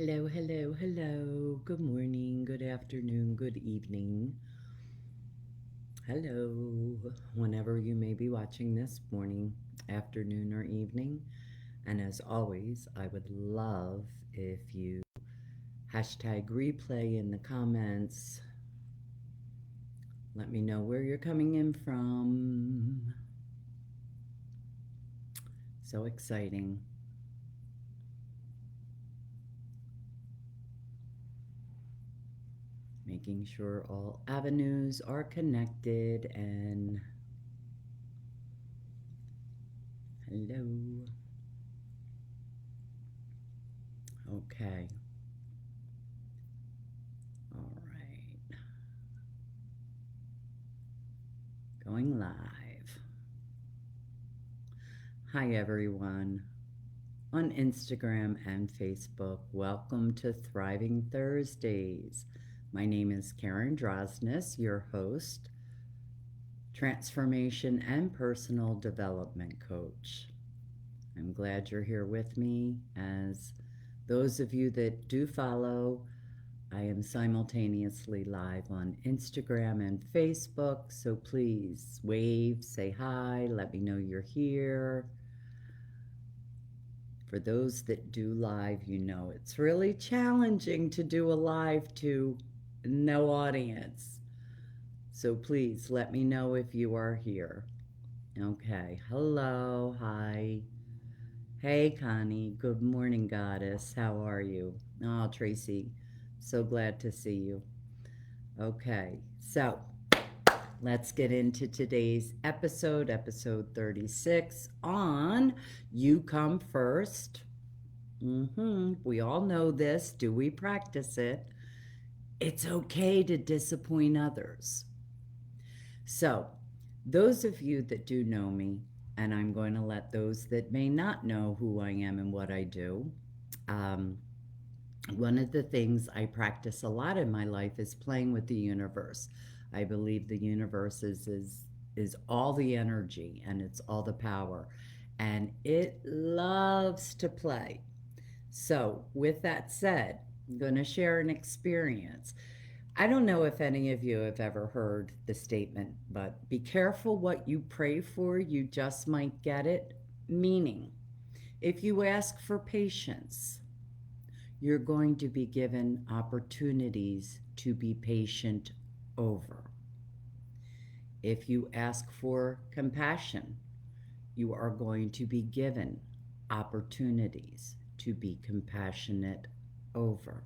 Hello, hello, hello. Good morning, good afternoon, good evening. Hello, whenever you may be watching this morning, afternoon, or evening. And as always, I would love if you hashtag replay in the comments. Let me know where you're coming in from. So exciting. Making sure all avenues are connected and hello. Okay. All right. Going live. Hi, everyone. On Instagram and Facebook, welcome to Thriving Thursdays. My name is Karen Drosnis, your host, transformation and personal development coach. I'm glad you're here with me. As those of you that do follow, I am simultaneously live on Instagram and Facebook, so please wave, say hi, let me know you're here. For those that do live, you know it's really challenging to do a live to no audience. So please let me know if you are here. Okay, hello, hi. Hey, Connie, good morning, goddess. How are you? Oh, Tracy, so glad to see you. Okay, so let's get into today's episode 36 on You Come First. We all know this. Do we practice it? It's okay to disappoint others. So, those of you that do know me, and I'm going to let those that may not know who I am and what I do, um, one of the things I practice a lot in my life is playing with the universe. I believe the universe is all the energy and it's all the power, and it loves to play. So, with that said, I'm going to share an experience. I don't know if any of you have ever heard the statement, but be careful what you pray for, you just might get it. Meaning, if you ask for patience, you're going to be given opportunities to be patient over. If you ask for compassion, you are going to be given opportunities to be compassionate over.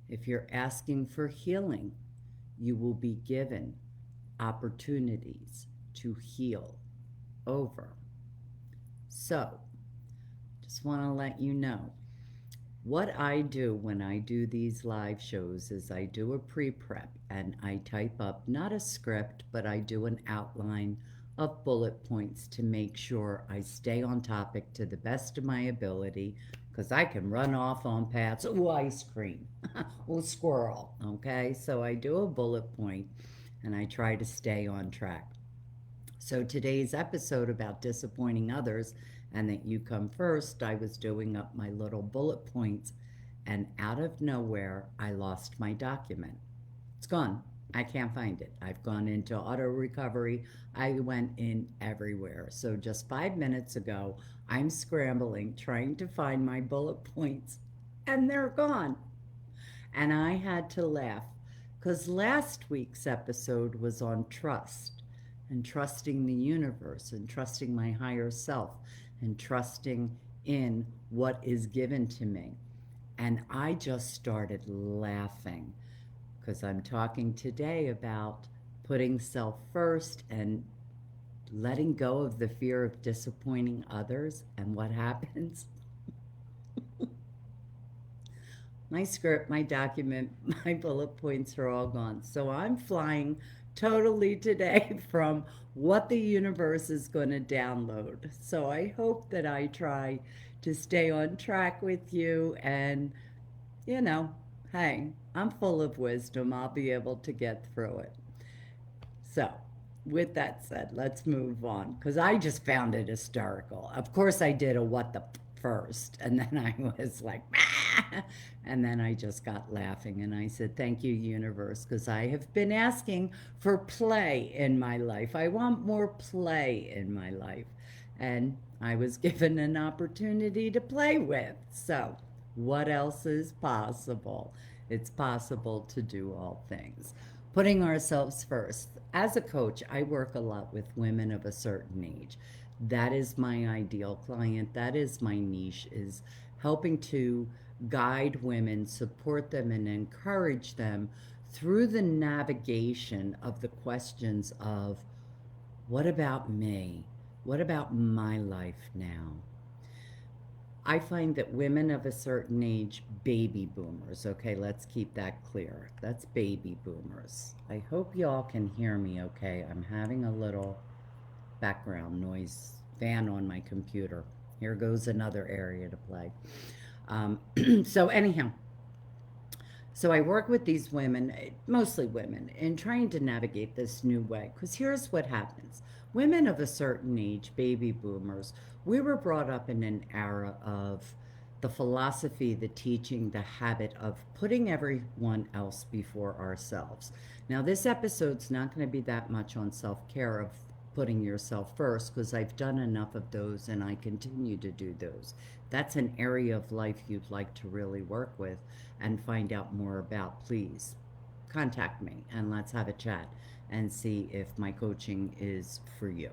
If you're asking for healing, you will be given opportunities to heal over. So, just want to let you know what I do when I do these live shows is I do a pre-prep and I type up not a script, but I do an outline of bullet points to make sure I stay on topic to the best of my ability, because I can run off on paths. Oh, ice cream. Oh, squirrel. Okay, so I do a bullet point and I try to stay on track. So today's episode about disappointing others and that you come first, I was doing up my little bullet points, and out of nowhere, I lost my document. It's gone. I can't find it. I've gone into auto recovery. I went in everywhere. So just 5 minutes ago, I'm scrambling, trying to find my bullet points, and they're gone. And I had to laugh because last week's episode was on trust and trusting the universe and trusting my higher self and trusting in what is given to me. And I just started laughing because I'm talking today about putting self first and letting go of the fear of disappointing others. And what happens? My script, my document, my bullet points are all gone. So I'm flying totally today from what the universe is going to download. So I hope that I try to stay on track with you. And, you know, hey, I'm full of wisdom. I'll be able to get through it. So, with that said, let's move on because I just found it hysterical. Of course, I did a what the first. And then I was like, ah! And then I just got laughing and I said, thank you, universe, because I have been asking for play in my life. I want more play in my life. And I was given an opportunity to play with. So, what else is possible? It's possible to do all things. Putting ourselves first. As a coach, I work a lot with women of a certain age. That is my ideal client. That is my niche, is helping to guide women, support them, and encourage them through the navigation of the questions of what about me? What about my life now? I find that women of a certain age, baby boomers, okay, let's keep that clear. That's baby boomers. I hope y'all can hear me okay. I'm having a little background noise fan on my computer. Here goes another area to play. Um, so, anyhow, so I work with these women, mostly women, in trying to navigate this new way. Because here's what happens: women of a certain age, baby boomers, we were brought up in an era of the philosophy, the teaching, the habit of putting everyone else before ourselves. Now, this episode's not going to be that much on self care, of putting yourself first, because I've done enough of those and I continue to do those. That's an area of life you'd like to really work with and find out more about, please contact me and let's have a chat and see if my coaching is for you.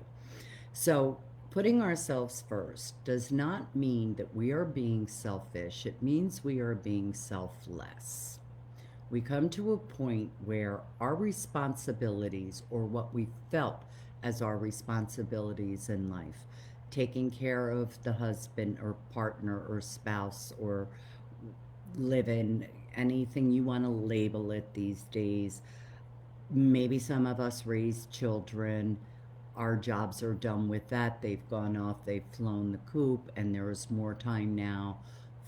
So, putting ourselves first does not mean that we are being selfish, it means we are being selfless. We come to a point where our responsibilities, or what we felt as our responsibilities in life, taking care of the husband or partner or spouse or live in, anything you want to label it these days. Maybe some of us raise children. Our jobs are done with that. They've gone off, they've flown the coop, and there is more time now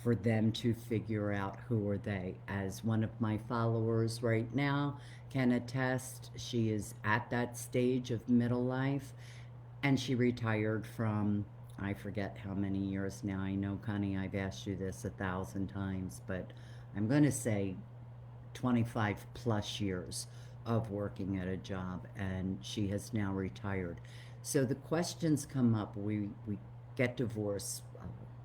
for them to figure out who are they. As one of my followers right now can attest, she is at that stage of middle life, and she retired from, I forget how many years now. I know, Connie, I've asked you this 1,000 times, but I'm going to say 25 plus years of working at a job, and she has now retired. So the questions come up. We get divorced,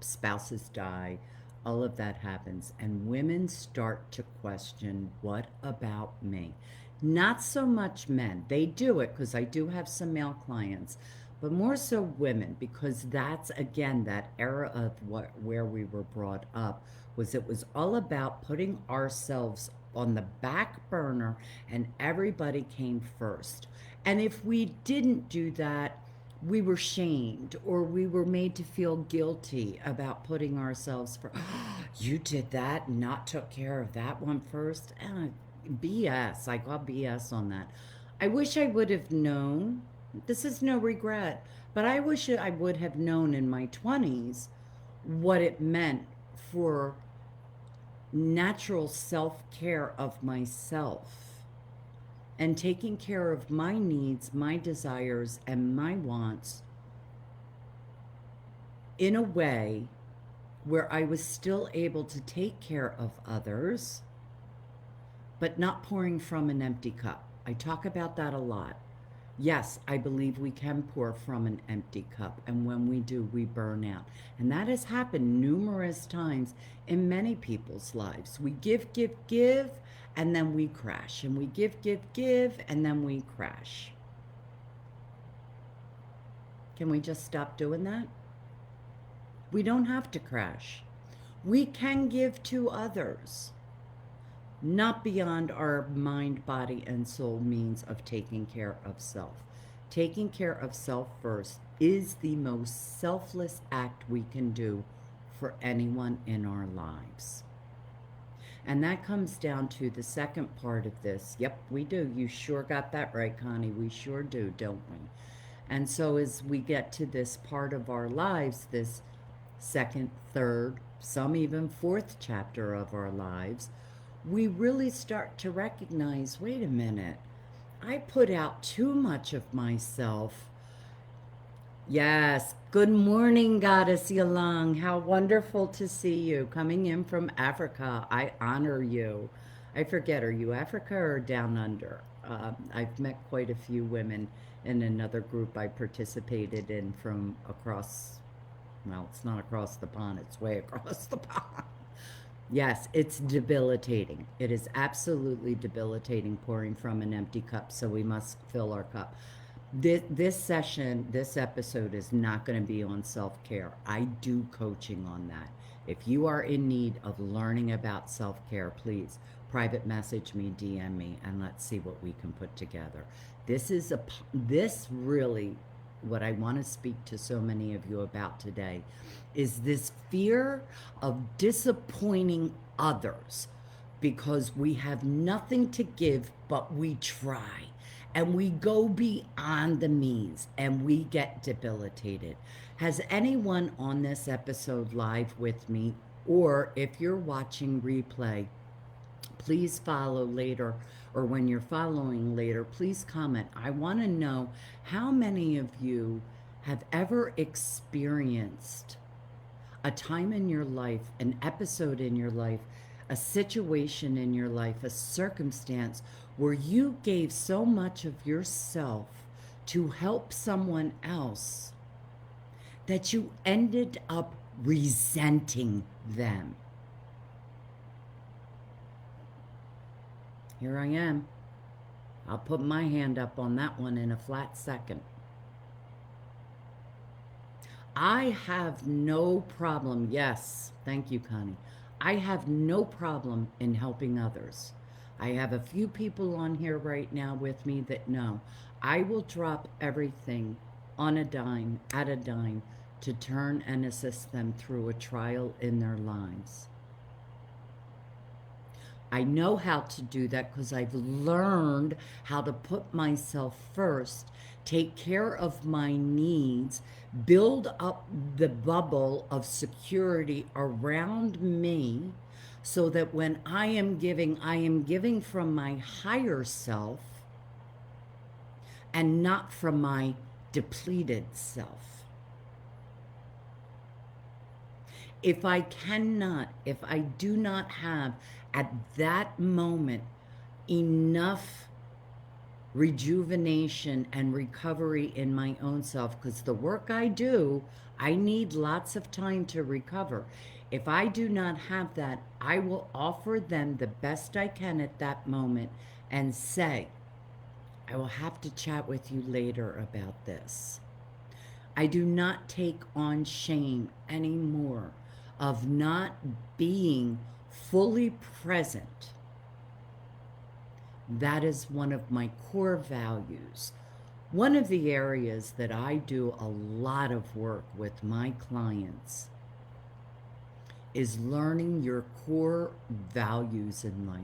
spouses die, all of that happens, and women start to question, what about me? Not so much men. They do it, because I do have some male clients, but more so women, because that's, again, that era of where we were brought up, was it was all about putting ourselves on the back burner and everybody came first. And if we didn't do that, we were shamed, or we were made to feel guilty about putting ourselves first. You did that, not took care of that one first. BS. I got BS on that. I wish I would have known. This is no regret, but I wish I would have known in my 20s what it meant for natural self-care of myself and taking care of my needs, my desires, and my wants in a way where I was still able to take care of others, but not pouring from an empty cup. I talk about that a lot. Yes, I believe we can pour from an empty cup, and when we do, we burn out. And that has happened numerous times in many people's lives. We give, and then we crash. And we give, and then we crash. Can we just stop doing that? We don't have to crash. We can give to others, not beyond our mind, body, and soul means of taking care of self. Taking care of self first is the most selfless act we can do for anyone in our lives. And that comes down to the second part of this. Yep, we do. You sure got that right, Connie. We sure do, don't we? And so as we get to this part of our lives, this second, third, some even fourth chapter of our lives, we really start to recognize, wait a minute, I put out too much of myself Yes. Good morning, Goddess Yolong. How wonderful to see you. Coming in from Africa. I honor you. I forget, are you Africa or down under? I've met quite a few women in another group I participated in from across, well, it's not across the pond, it's way across the pond. Yes, it's debilitating. It is absolutely debilitating pouring from an empty cup, so we must fill our cup. This session, this episode is not going to be on self care. I do coaching on that. If you are in need of learning about self care, please private message me, DM me, and let's see what we can put together. This really, what I want to speak to so many of you about today is this fear of disappointing others because we have nothing to give, but we try and we go beyond the means and we get debilitated. Has anyone on this episode live with me, or if you're watching replay, please follow later, or when you're following later, please comment. I want to know how many of you have ever experienced a time in your life, an episode in your life, a situation in your life, a circumstance where you gave so much of yourself to help someone else that you ended up resenting them. Here I am. I'll put my hand up on that one in a flat second. I have no problem. Yes, thank you, Connie. I have no problem in helping others. I have a few people on here right now with me that know I will drop everything on a dime, at a dime, to turn and assist them through a trial in their lives. I know how to do that because I've learned how to put myself first, take care of my needs, build up the bubble of security around me so that when I am giving from my higher self and not from my depleted self. If I do not have at that moment enough rejuvenation and recovery in my own self, because the work I do, I need lots of time to recover. If I do not have that, I will offer them the best I can at that moment and say, I will have to chat with you later about this. I do not take on shame anymore of not being fully present. That is one of my core values. One of the areas that I do a lot of work with my clients is learning your core values in life.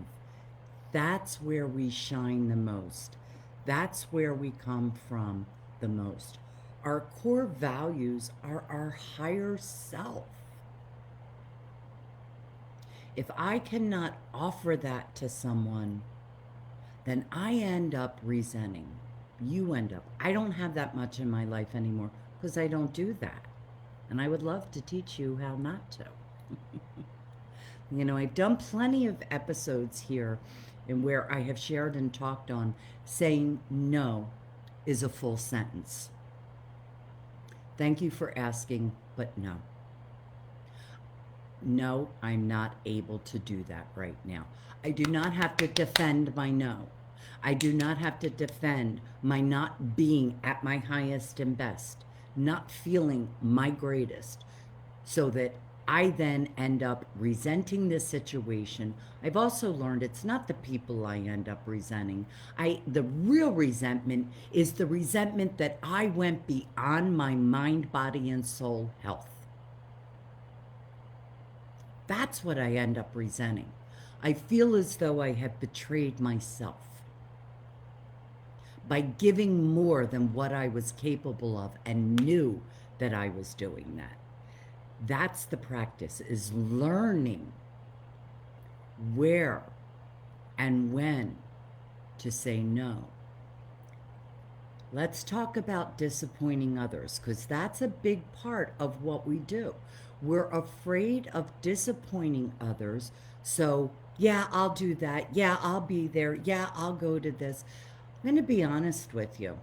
That's where we shine the most. That's where we come from the most. Our core values are our higher self. If I cannot offer that to someone, then I end up resenting. You end up. I don't have that much in my life anymore because I don't do that. And I would love to teach you how not to. You know, I've done plenty of episodes here in where I have shared and talked on saying no is a full sentence. Thank you for asking, but no. No, I'm not able to do that right now. I do not have to defend my no. I do not have to defend my not being at my highest and best, not feeling my greatest, so that I then end up resenting this situation. I've also learned it's not the people I end up resenting. The real resentment is the resentment that I went beyond my mind, body, and soul health. That's what I end up resenting. I feel as though I have betrayed myself by giving more than what I was capable of and knew that I was doing that. That's the practice, is learning where and when to say no. Let's talk about disappointing others because that's a big part of what we do. We're afraid of disappointing others. So, yeah, I'll do that. Yeah, I'll be there. Yeah, I'll go to this. I'm going to be honest with you.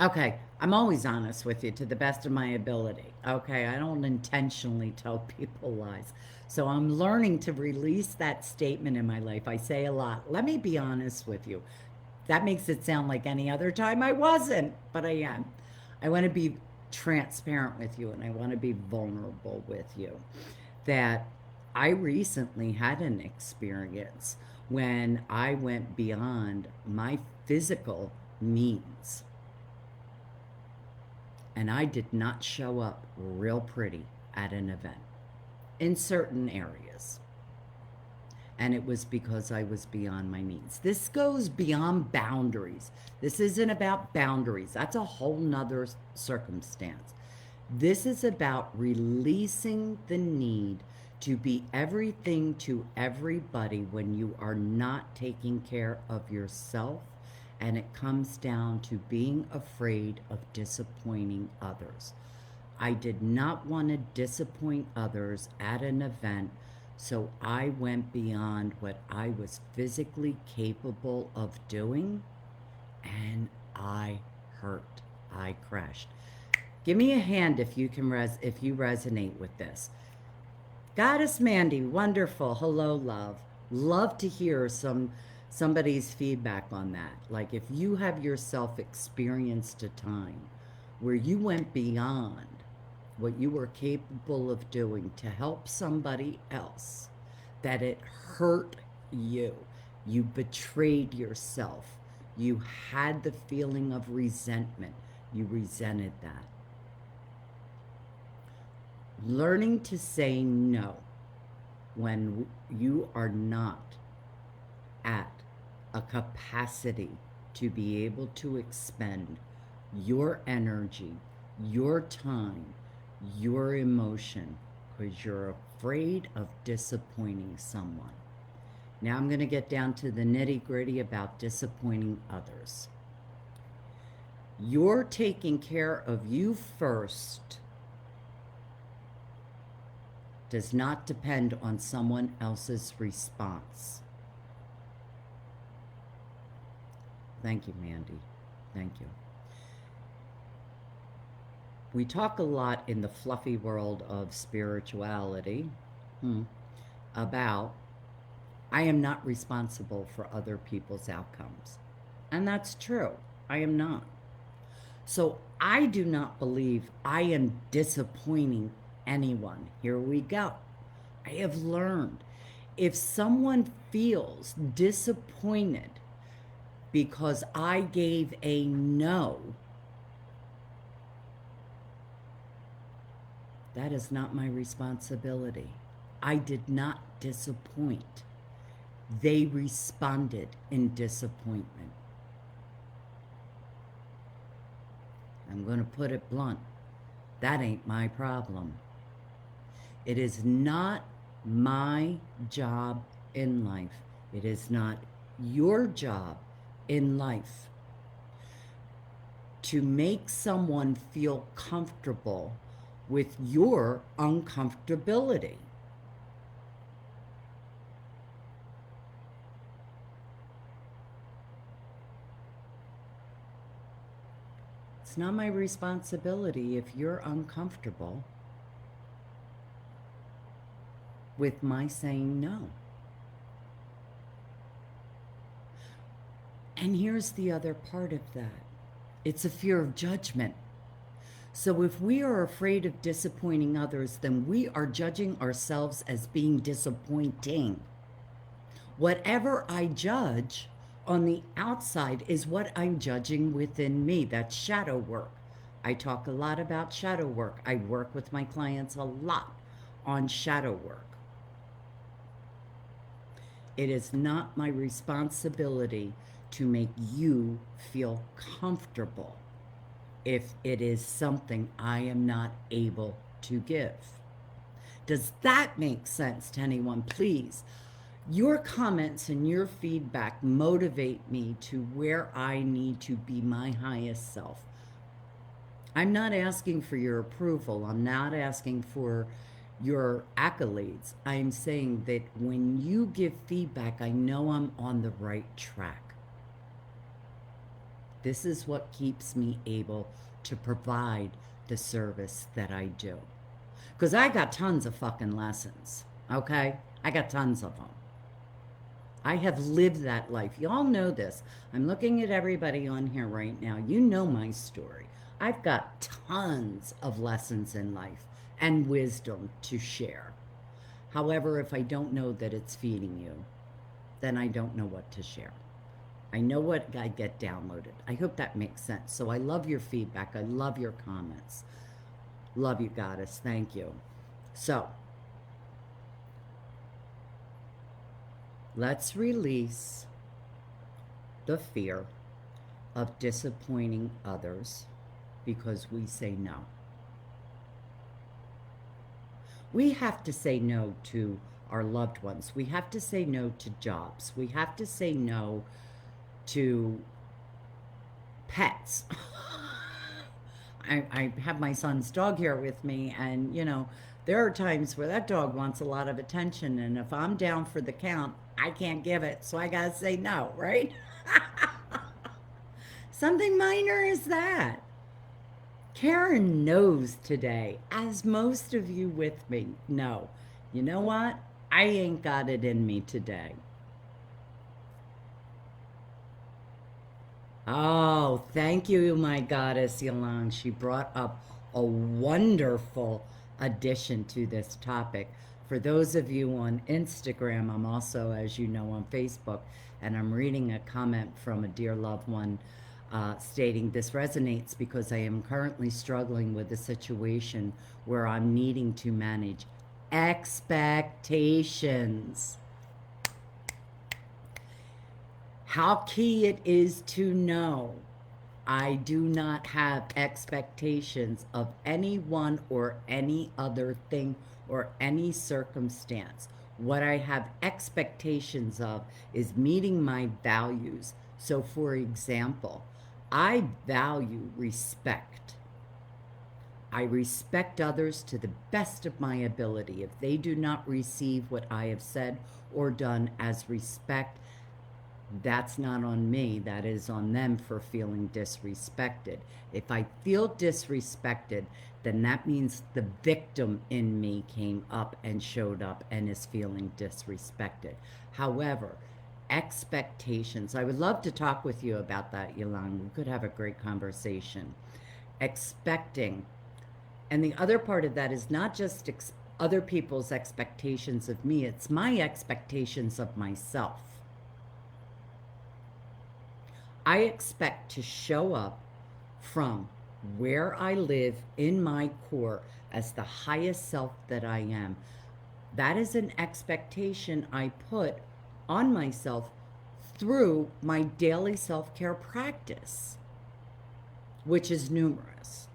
Okay, I'm always honest with you to the best of my ability. Okay, I don't intentionally tell people lies. So I'm learning to release that statement in my life. I say a lot. Let me be honest with you. That makes it sound like any other time I wasn't, but I am. I want to be transparent with you and I want to be vulnerable with you. That I recently had an experience when I went beyond my physical needs and I did not show up real pretty at an event in certain areas. And it was because I was beyond my needs. This goes beyond boundaries. This isn't about boundaries. That's a whole nother circumstance. This is about releasing the need to be everything to everybody when you are not taking care of yourself. And it comes down to being afraid of disappointing others. I did not want to disappoint others at an event, so I went beyond what I was physically capable of doing, and I hurt. I crashed. Give me a hand if you can if you resonate with this. Goddess Mandy, wonderful. Hello, love. Love to hear somebody's feedback on that. Like if you have yourself experienced a time where you went beyond what you were capable of doing to help somebody else, that it hurt you. You betrayed yourself. You had the feeling of resentment. You resented that. Learning to say no when you are not at a capacity to be able to expend your energy, your time, your emotion, because you're afraid of disappointing someone. Now I'm going to get down to the nitty-gritty about disappointing others. You're taking care of you first does not depend on someone else's response. Thank you, Mandy. Thank you. We talk a lot in the fluffy world of spirituality about I am not responsible for other people's outcomes. And that's true. I am not. So I do not believe I am disappointing anyone. Here we go. I have learned if someone feels disappointed because I gave a no, that is not my responsibility. I did not disappoint. They responded in disappointment. I'm going to put it blunt. That ain't my problem. It is not my job in life. It is not your job in life to make someone feel comfortable with your uncomfortability. It's not my responsibility if you're uncomfortable with my saying no. And here's the other part of that. It's a fear of judgment. So if we are afraid of disappointing others, then we are judging ourselves as being disappointing. Whatever I judge on the outside is what I'm judging within me. That's shadow work. I talk a lot about shadow work. I work with my clients a lot on shadow work. It is not my responsibility to make you feel comfortable if it is something I am not able to give. Does that make sense to anyone? Please Your comments and your feedback motivate me to where I need to be my highest self. I'm not asking for your approval. I'm not asking for your accolades. I'm saying that when you give feedback, I know I'm on the right track. This is what keeps me able to provide the service that I do. Because I got tons of fucking lessons, okay? I got tons of them. I have lived that life. Y'all know this. I'm looking at everybody on here right now. You know my story. I've got tons of lessons in life and wisdom to share. However, if I don't know that it's feeding you, then I don't know what to share. I know what I get downloaded. I hope that makes sense. So I love your feedback. I love your comments. Love you, Goddess. Thank you. So let's release the fear of disappointing others because we say no. We have to say no to our loved ones. We have to say no to jobs. We have to say no to pets. I have my son's dog here with me, and there are times where that dog wants a lot of attention, and if I'm down for the count, I can't give it, so I gotta say no, right? Something minor as that. Karen knows today, as most of you with me know. You know what? I ain't got it in me today. Oh, thank you, my goddess, Yolande. She brought up a wonderful addition to this topic. For those of you on Instagram, I'm also, as you know, on Facebook, and I'm reading a comment from a dear loved one stating, this resonates because I am currently struggling with a situation where I'm needing to manage expectations. How key it is to know I do not have expectations of anyone or any other thing or any circumstance. What I have expectations of is meeting my values. So, for example, I value respect. I respect others to the best of my ability. If they do not receive what I have said or done as respect, that's not on me. That is on them for feeling disrespected. If I feel disrespected, then that means the victim in me came up and showed up and is feeling disrespected. However, expectations, I would love to talk with you about that, Yolande. We could have a great conversation. Expecting. And the other part of that is not just other people's expectations of me, it's my expectations of myself. I expect to show up from where I live in my core as the highest self that I am. That is an expectation I put on myself through my daily self-care practice, which is numerous.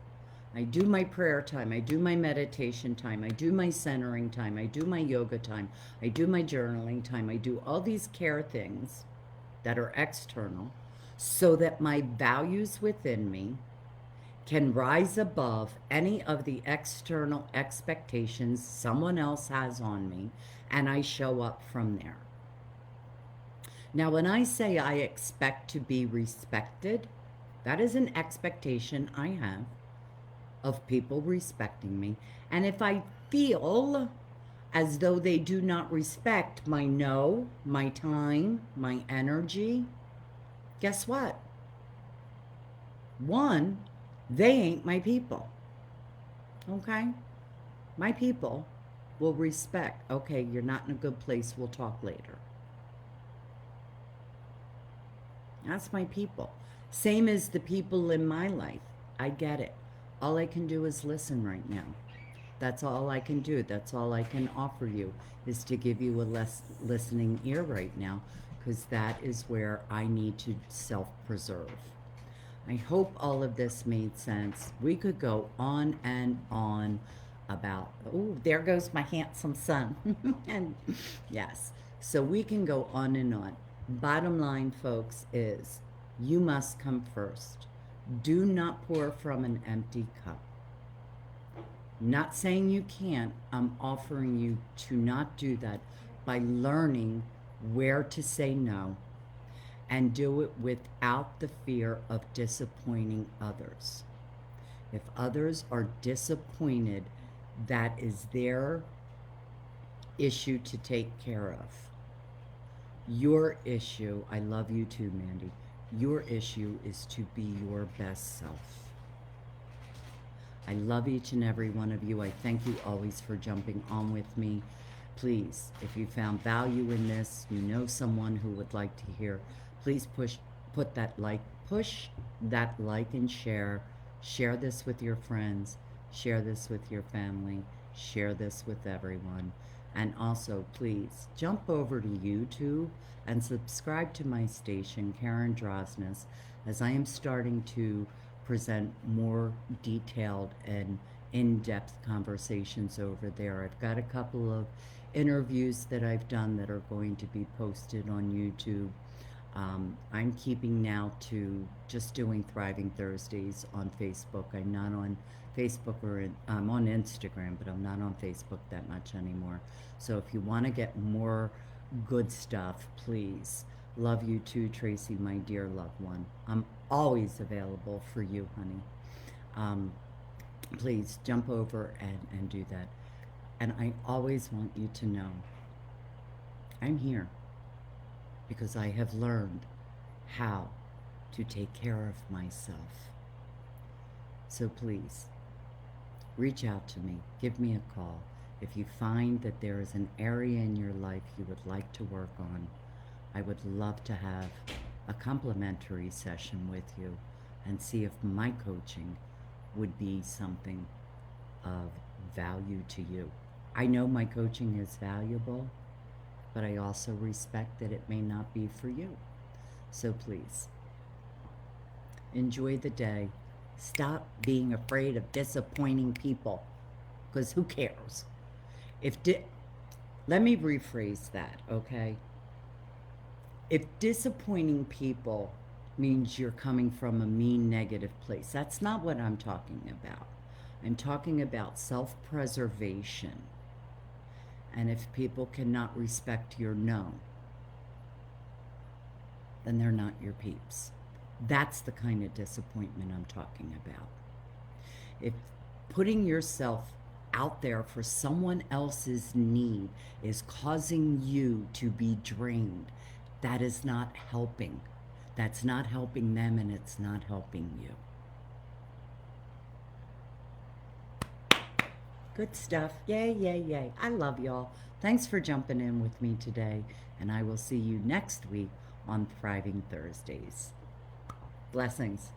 I do my prayer time, I do my meditation time, I do my centering time, I do my yoga time, I do my journaling time, I do all these care things that are external so that my values within me can rise above any of the external expectations someone else has on me, and I show up from there. Now, when I say I expect to be respected, that is an expectation I have of people respecting me. And if I feel as though they do not respect my no, my time, my energy, guess what? One, they ain't my people. Okay? My people will respect. Okay, you're not in a good place. We'll talk later. That's my people. Same as the people in my life. I get it. All I can do is listen right now. That's all I can do. That's all I can offer you, is to give you a listening ear right now, because that is where I need to self-preserve. I hope all of this made sense. We could go on and on about, oh, there goes my handsome son. And yes. So we can go on and on. Bottom line, folks, is you must come first. Do not pour from an empty cup. Not saying you can't, I'm offering you to not do that by learning where to say no and do it without the fear of disappointing others. If others are disappointed, that is their issue to take care of. Your issue, I love you too, Mandy. Your issue is to be your best self. I love each and every one of you. I thank you always for jumping on with me. Please, if you found value in this, you know someone who would like to hear, please push that like and share. Share this with your friends. Share this with your family. Share this with everyone. And also, please, jump over to YouTube and subscribe to my station, Karen Drosnes, as I am starting to present more detailed and in-depth conversations over there. I've got a couple of interviews that I've done that are going to be posted on YouTube. I'm keeping now to just doing Thriving Thursdays on Facebook. I'm not on Facebook I'm on Instagram, but I'm not on Facebook that much anymore. So if you want to get more good stuff, please. Love you too, Tracy, my dear loved one. I'm always available for you, honey. Please jump over and do that. And I always want you to know I'm here because I have learned how to take care of myself. So please, reach out to me. Give me a call. If you find that there is an area in your life you would like to work on, I would love to have a complimentary session with you and see if my coaching would be something of value to you. I know my coaching is valuable, but I also respect that it may not be for you. So please, enjoy the day. Stop being afraid of disappointing people, because who cares? Let me rephrase that, okay? If disappointing people means you're coming from a mean, negative place, that's not what I'm talking about. I'm talking about self-preservation. And if people cannot respect your no, then they're not your peeps. That's the kind of disappointment I'm talking about. If putting yourself out there for someone else's need is causing you to be drained, that is not helping. That's not helping them, and it's not helping you. Good stuff. Yay, yay, yay. I love y'all. Thanks for jumping in with me today, and I will see you next week on Thriving Thursdays. Blessings.